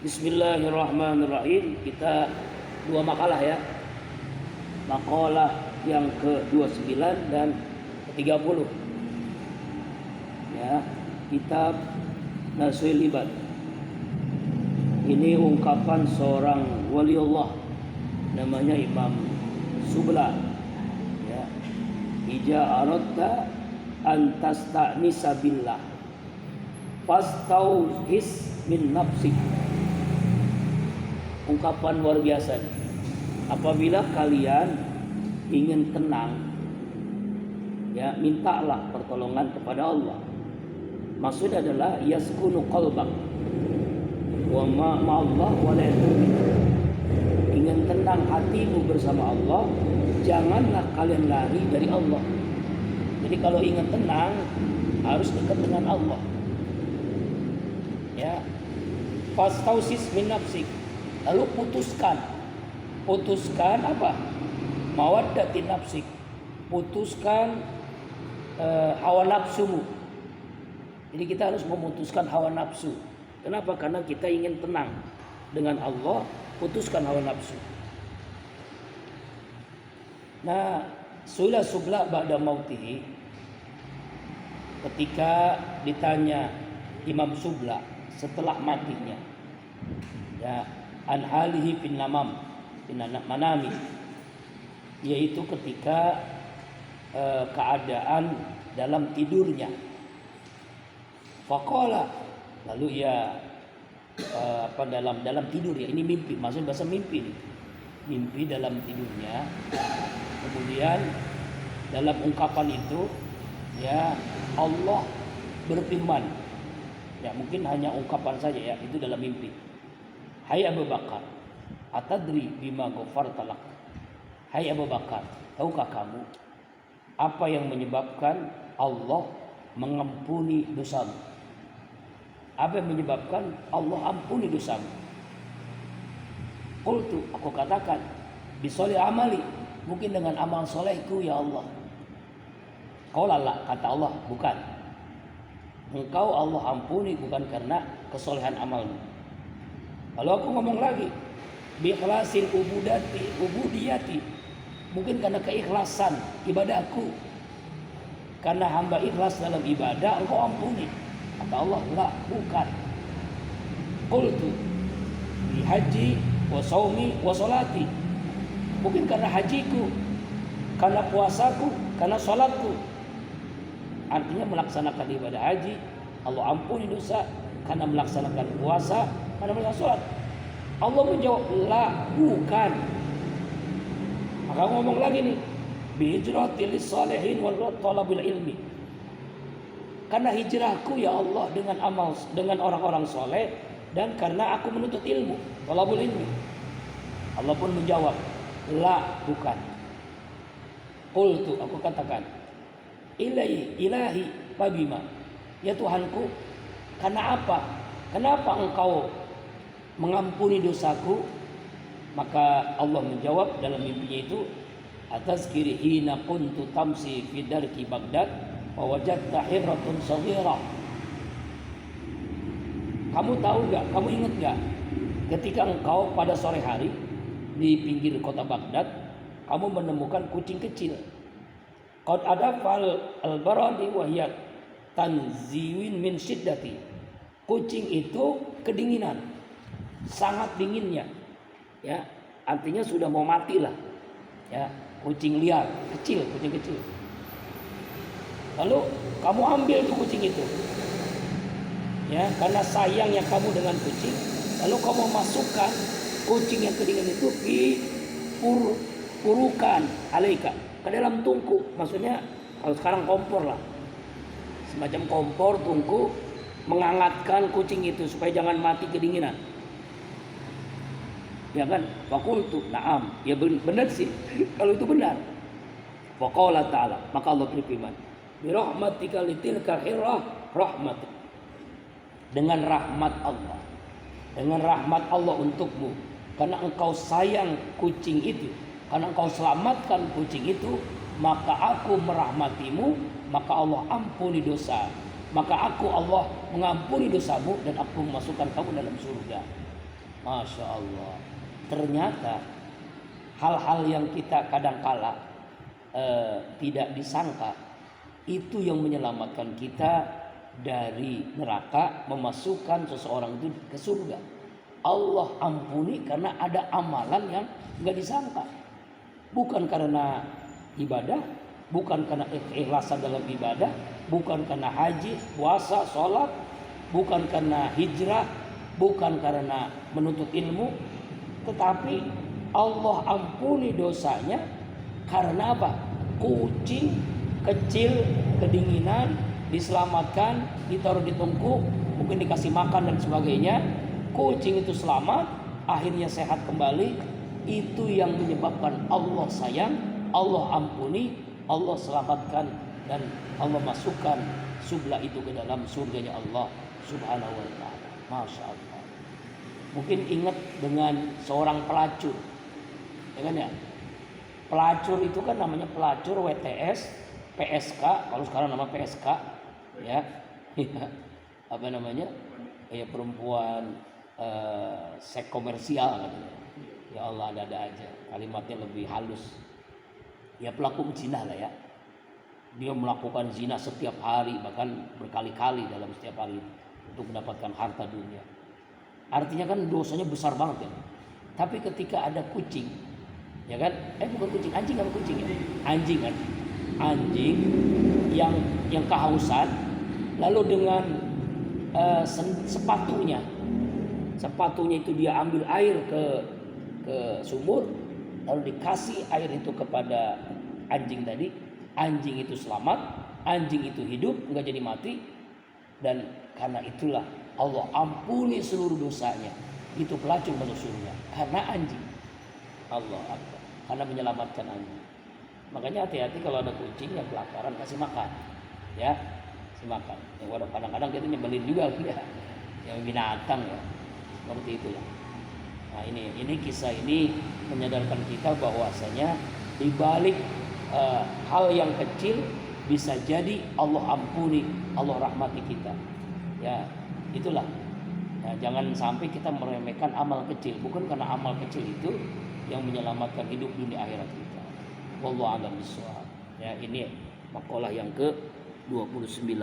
Bismillahirrahmanirrahim. Kita dua makalah ya. Makalah yang ke-29 dan ke-30. Ya, kitab Nasul Ibad. Ini ungkapan seorang waliullah namanya Imam Subla. Ya. Ija aradta an tasta'nisa billah fastauhis min nafsik. Ungkapan luar biasa. Apabila kalian ingin tenang, ya mintalah pertolongan kepada Allah. Maksud adalah yaskunu qalbak wa ma'allah wa la ingin tenang hatimu bersama Allah, janganlah kalian lari dari Allah. Jadi kalau ingin tenang harus dekat dengan Allah. Ya. Fastausis min nafsik. Lalu putuskan apa? Mawaddati nafsik. Putuskan hawa nafsumu. Jadi kita harus memutuskan hawa nafsu. Kenapa? Karena kita ingin tenang dengan Allah. Putuskan hawa nafsu. Nah, Suila Subla ba'da mautihi, ketika ditanya Imam Subla setelah matinya, ya, an halihi fin manami, yaitu ketika keadaan dalam tidurnya. Faqala, lalu ya dalam tidur ya, ini mimpi, maksudnya bahasa mimpi nih. Mimpi dalam tidurnya. Kemudian dalam ungkapan itu ya Allah berfirman. Ya mungkin hanya ungkapan saja ya, itu dalam mimpi. Hai Abu Bakar, atadri bima ghafarta lak. Hai Abu Bakar, tahukah kamu apa yang menyebabkan Allah mengampuni dosamu? Apa yang menyebabkan Allah ampuni dosamu? Qultu, aku katakan, bisoli amali, mungkin dengan amal solehku ya Allah. Qala la, kata Allah, bukan. Engkau Allah ampuni bukan karena kesolehan amalmu. Lalu aku ngomong lagi, bi ikhlasil ubudiyati, mungkin karena keikhlasan ibadahku. Karena hamba ikhlas dalam ibadah, engkau ampuni. Kata Allah, enggak, bukan. Qultu bi haji wa shaumi wa sholati, mungkin karena hajiku, karena puasaku, karena sholatku. Artinya melaksanakan ibadah haji Allah ampuni dosa, karena melaksanakan puasa, karena melaksanakan sholat. Allah menjawab, la, bukan. Maka ngomong lagi nih, bihijratil salihin wal talabil ilmi, karena hijrahku ya Allah dengan orang-orang soleh dan karena aku menuntut ilmu, talabul ilmi. Allah pun menjawab, la, bukan. Qultu, aku katakan, ilahi fabima, ya Tuhanku, karena apa? Kenapa engkau mengampuni dosaku? Maka Allah menjawab dalam mimpinya itu, atazkiri hina kuntu tamsi fi darki Baghdad wa wajadta hirratun saghira. Kamu tahu enggak, kamu ingat enggak, ketika engkau pada sore hari di pinggir kota Baghdad, kamu menemukan kucing kecil. Qad ada fal al-baradi wa hiya tanziwin min shiddati. Kucing itu kedinginan, sangat dinginnya. Ya, artinya sudah mau mati lah. Ya, kucing liar, kucing kecil. Lalu kamu ambil tuh kucing itu. Ya, karena sayangnya kamu dengan kucing, lalu kamu masukkan kucing yang kedinginan itu di purukan alaika, ke dalam tungku. Maksudnya kalau sekarang kompor lah, semacam kompor tungku, menghangatkan kucing itu supaya jangan mati kedinginan. Ya kan? Fakultu, na'am, ya benar sih. Kalau itu benar. Faqala ta'ala, maka Allah berfirman, bi rahmatika litilka hirrah rahmat. Dengan rahmat Allah untukmu, karena engkau sayang kucing itu, karena engkau selamatkan kucing itu, maka aku merahmatimu, maka Allah ampuni dosa. Maka aku Allah mengampuni dosamu dan aku memasukkan kamu dalam surga. Masya Allah. Ternyata hal-hal yang kita kadangkala tidak disangka itu yang menyelamatkan kita dari neraka, memasukkan seseorang itu ke surga. Allah ampuni karena ada amalan yang nggak disangka. Bukan karena ibadah, bukan karena ikhlasan dalam ibadah, bukan karena haji, puasa, sholat, bukan karena hijrah, bukan karena menuntut ilmu, tetapi Allah ampuni dosanya karena apa? Kucing kecil kedinginan diselamatkan, ditaruh di tungku, mungkin dikasih makan dan sebagainya. Kucing itu selamat, akhirnya sehat kembali. Itu yang menyebabkan Allah sayang, Allah ampuni, Allah selamatkan, dan Allah masukkan subla itu ke dalam surganya Allah Subhanahu wa ta'ala. Masya Allah. Mungkin ingat dengan seorang pelacur, ya kan ya? Pelacur itu kan namanya pelacur WTS, PSK, kalau sekarang nama PSK, ya, apa namanya? Ya perempuan seks komersial, gitu. Ya Allah, ada aja kalimatnya lebih halus. Ya pelaku zina lah ya. Dia melakukan zina setiap hari, bahkan berkali-kali dalam setiap hari untuk mendapatkan harta dunia. Artinya kan dosanya besar banget ya. Tapi ketika ada kucing, ya kan? Bukan kucing, anjing apa kucing ya? Anjing kan? Anjing yang kehausan, lalu dengan sepatunya itu dia ambil air ke sumur, lalu dikasih air itu kepada anjing tadi. Anjing itu selamat, anjing itu hidup, nggak jadi mati, dan karena itulah Allah ampuni seluruh dosanya. Itu pelacur masuk surga karena anjing. Allah Akbar, karena menyelamatkan anjing. Makanya hati-hati kalau ada kucing yang kelaparan, kasih makan, ya, kasih makan. Yang kadang-kadang kita nyebelin juga, ya, yang binatang ya, seperti itulah. Nah ini kisah ini menyadarkan kita bahwasanya di balik hal yang kecil bisa jadi Allah ampuni, Allah rahmati kita. Ya, itulah. Ya, jangan sampai kita meremehkan amal kecil. Bukan karena amal kecil itu yang menyelamatkan hidup dunia akhirat kita. Wallahu a'lam bishawab. Ya, ini makalah yang ke-29.